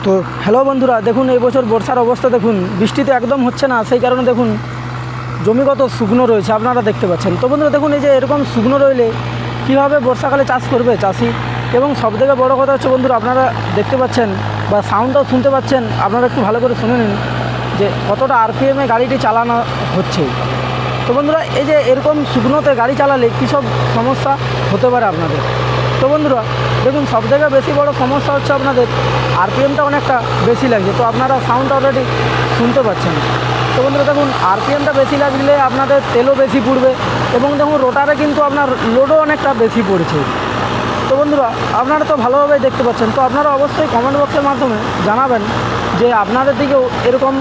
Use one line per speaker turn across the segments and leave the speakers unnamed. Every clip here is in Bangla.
তো হ্যালো বন্ধুরা, দেখুন এই বছর বর্ষার অবস্থা দেখুন, বৃষ্টিতে একদম হচ্ছে না, সেই কারণে দেখুন জমি কত শুকনো রয়েছে আপনারা দেখতে পাচ্ছেন। তো বন্ধুরা দেখুন, এই যে এরকম শুকনো রইলে কীভাবে বর্ষাকালে চাষ করবে চাষি। এবং সবথেকে বড় কথা হচ্ছে বন্ধুরা, আপনারা দেখতে পাচ্ছেন বা সাউন্ডটাও শুনতে পাচ্ছেন, আপনারা একটু ভালো করে শুনে নিন যে কতটা আরপিএমে গাড়িটি চালানো হচ্ছে। তো বন্ধুরা, এই যে এরকম শুকনোতে গাড়ি চালালে কী সব সমস্যা হতে পারে আপনাদের। তো বন্ধুরা দেখুন, সবথেকে বেশি বড় সমস্যা হচ্ছে আপনাদের আরপিএমটা অনেকটা বেশি লাগছে। তো আপনারা সাউন্ড অলরেডি শুনতে পাচ্ছেন। তো বন্ধুরা দেখুন, আরপিএমটা বেশি লাগলে আপনাদের তেলও বেশি পুড়বে এবং দেখুন রোটারে কিন্তু আপনার লোডও অনেকটা বেশি পড়ছে। তো বন্ধুরা আপনারা তো ভালোভাবে দেখতে পাচ্ছেন। তো আপনারা অবশ্যই কমেন্ট বক্সের মাধ্যমে জানাবেন যে আপনাদের দিকেও এরকম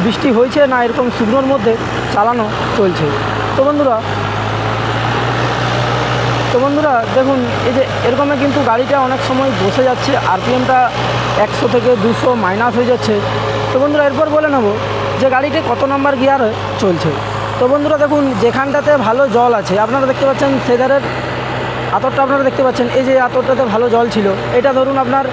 বৃষ্টি হয়েছে না এরকম শুকনোর মধ্যে চালানো চলছে। তো বন্ধুরা দেখুন, এই যে এরকমই কিন্তু গাড়িটা অনেক সময় বসে যাচ্ছে, আরপিএমটা 100 থেকে 200 মাইনাস হয়ে যাচ্ছে। তো বন্ধুরা এরপর বলে নেব যে গাড়িটি কত নাম্বার গিয়ারে চলছে। তো বন্ধুরা দেখুন, যেখানটাতে ভালো জল আছে আপনারা দেখতে পাচ্ছেন, সেধারের আতরটা আপনারা দেখতে পাচ্ছেন, এই যে আতরটাতে ভালো জল ছিল, এটা ধরুন আপনার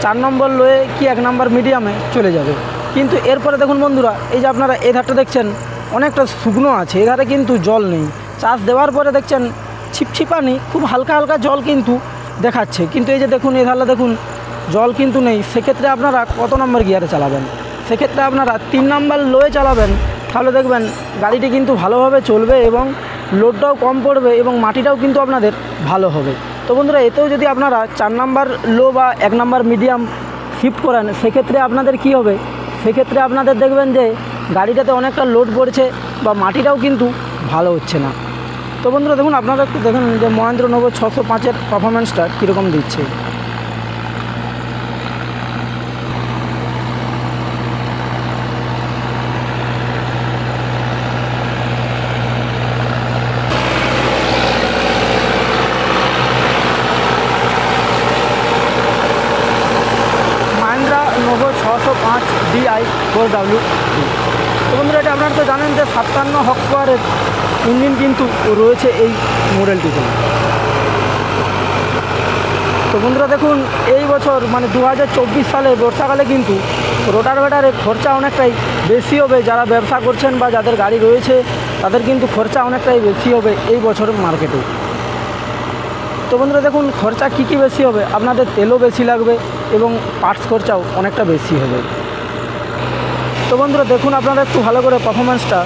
4 নম্বর লোয়ে কি 1 নম্বর মিডিয়ামে চলে যাবে। কিন্তু এরপরে দেখুন বন্ধুরা, এই যে আপনারা এই ধারটা দেখছেন অনেকটা শুকনো আছে, এ ধারে কিন্তু জল নেই। চাষ দেওয়ার পরে দেখছেন ছিপছিপানি খুব হালকা হালকা জল কিন্তু দেখাচ্ছে, কিন্তু এই যে দেখুন এই ধারে দেখুন জল কিন্তু নেই। সেক্ষেত্রে আপনারা কত নম্বর গিয়ারে চালাবেন? সেক্ষেত্রে আপনারা 3 নম্বর লোয়ে চালাবেন, তাহলে দেখবেন গাড়িটি কিন্তু ভালোভাবে চলবে এবং লোডটাও কম পড়বে এবং মাটিটাও কিন্তু আপনাদের ভালো হবে। তো বন্ধুরা, এতেও যদি আপনারা 4 নম্বর লো বা 1 নম্বর মিডিয়াম শিফট করেন, সেক্ষেত্রে আপনাদের কি হবে? সেক্ষেত্রে আপনাদের দেখবেন যে গাড়িটাতে অনেকটা লোড পড়ছে বা মাটিটাও কিন্তু ভালো হচ্ছে না। তো বন্ধুরা দেখুন, আপনারা একটু দেখুন যে মহেন্দ্র নোভো 605-এর পারফরমেন্সটা কীরকম দিচ্ছে। Novo 605 DI 4W। তো বন্ধুরা, এটা আপনারা তো জানেন যে 57 হর্স পাওয়ারের ইঞ্জিন কিন্তু রয়েছে এই মডেলটিতে। তো বন্ধুরা দেখুন, এই বছর মানে 2024 সালে বর্ষাকালে কিন্তু রোটারভেটারের খরচা অনেকটাই বেশি হবে। যারা ব্যবসা করছেন বা যাদের গাড়ি রয়েছে তাদের কিন্তু খরচা অনেকটাই বেশি হবে এই বছরের মার্কেটে। তো বন্ধুরা দেখুন, খরচা কী বেশি হবে? আপনাদের তেলও বেশি লাগবে এবং পার্টস খরচাও অনেকটা বেশি হবে। তো বন্ধুরা দেখুন, আপনারা একটু ভালো করে পারফরমেন্সটা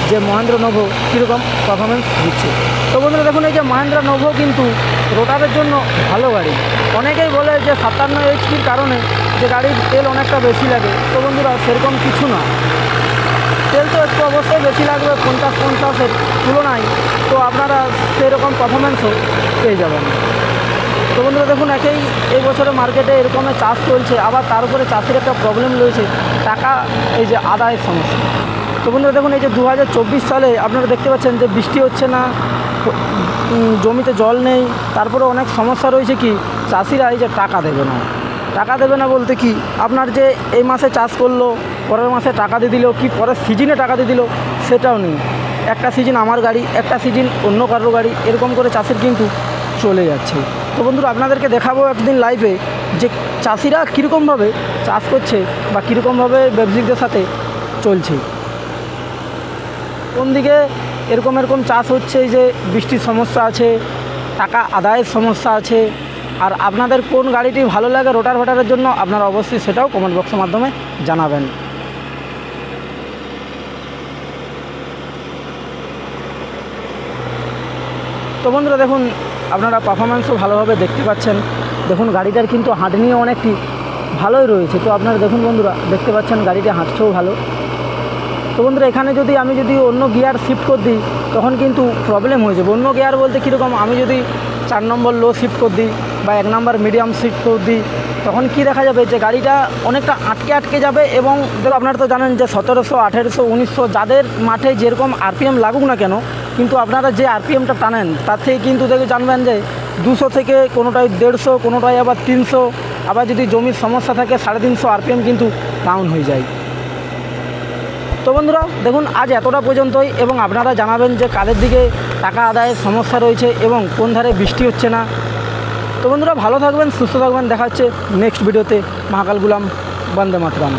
যে মহেন্দ্র নোভো কীরকম পারফরমেন্স দিচ্ছে। তো বন্ধুরা দেখুন, এই যে মহেন্দ্র নোভো কিন্তু রোটারের জন্য ভালো গাড়ি। অনেকেই বলে যে 57 HP কারণে যে গাড়ির তেল অনেকটা বেশি লাগে। তো বন্ধুরা সেরকম কিছু না, তেল তো একটু অবশ্যই বেশি লাগবে 50-50-এর তুলনায়। তো আপনারা সেরকম পারফরমেন্সও পেয়ে যাবেন। তো বন্ধুরা দেখুন, এই বছরে মার্কেটে এরকমের চাষ চলছে, আবার তার উপরে চাষের একটা প্রবলেম রয়েছে, টাকা এই যে আদায়ের সমস্যা। তো বন্ধুরা দেখুন, এই যে 2024 সালে আপনারা দেখতে পাচ্ছেন যে বৃষ্টি হচ্ছে না, জমিতে জল নেই, তারপরে অনেক সমস্যা রয়েছে। কি চাষিরা এই যে টাকা দেবে না বলতে কি, আপনার যে এই মাসে চাষ করলো পরের মাসে টাকা দিয়ে দিল, কি পরের সিজনে টাকা দিয়ে দিল, সেটাও নেই। একটা সিজন আমার গাড়ি, একটা সিজন অন্য কারোর গাড়ি, এরকম করে চাষের কিন্তু চলে যাচ্ছে। তো বন্ধুরা আপনাদেরকে দেখাবো একদিন লাইভে যে চাষিরা কীরকমভাবে চাষ করছে বা কীরকমভাবে ব্যবসায়িকদের সাথে চলছে, কোন দিকে এরকম চাষ হচ্ছে, যে বৃষ্টির সমস্যা আছে, টাকা আদায়ের সমস্যা আছে। আর আপনাদের কোন গাড়িটি ভালো লাগে রোটারভেটারের জন্য, আপনারা অবশ্যই সেটাও কমেন্ট বক্সের মাধ্যমে জানাবেন। তো বন্ধুরা দেখুন, আপনারা পারফরমেন্সও ভালোভাবে দেখতে পাচ্ছেন। দেখুন গাড়িটার কিন্তু হাঁটনিও অনেকটি ভালোই রয়েছে। তো আপনারা দেখুন বন্ধুরা, দেখতে পাচ্ছেন গাড়িটা হাঁটছেও ভালো। তো বন্ধুরা এখানে আমি যদি অন্য গিয়ার শিফট করে দিই তখন কিন্তু প্রবলেম হয়ে যাবে। অন্য গিয়ার বলতে কীরকম, আমি যদি 4 নম্বর লো শিফট করে দিই বা 1 নম্বর মিডিয়াম শিফট করে দিই, তখন কি দেখা যাবে যে গাড়িটা অনেকটা আটকে যাবে। এবং আপনারা তো জানেন যে 1700, 1800, 1900 যাদের মাঠে যেরকম আরপিএম লাগুক না কেন, কিন্তু আপনারা যে আরপিএমটা টানেন তার থেকে কিন্তু জানবেন যে 200 থেকে কোনোটায় 150, কোনোটায় আবার 300, আবার যদি জমির সমস্যা থাকে 350 আরপিএম কিন্তু ডাউন হয়ে যায়। তো বন্ধুরা দেখুন, আজ এতটা পর্যন্তই এবং আপনারা জানাবেন যে কাদের দিকে টাকা আদায়ের সমস্যা রয়েছে এবং কোন ধারে বৃষ্টি হচ্ছে না। তো বন্ধুরা ভালো থাকবেন, সুস্থ থাকবেন, দেখা হচ্ছে নেক্সট ভিডিওতে। মহাকাল গুলাম। বন্দে মাতরম।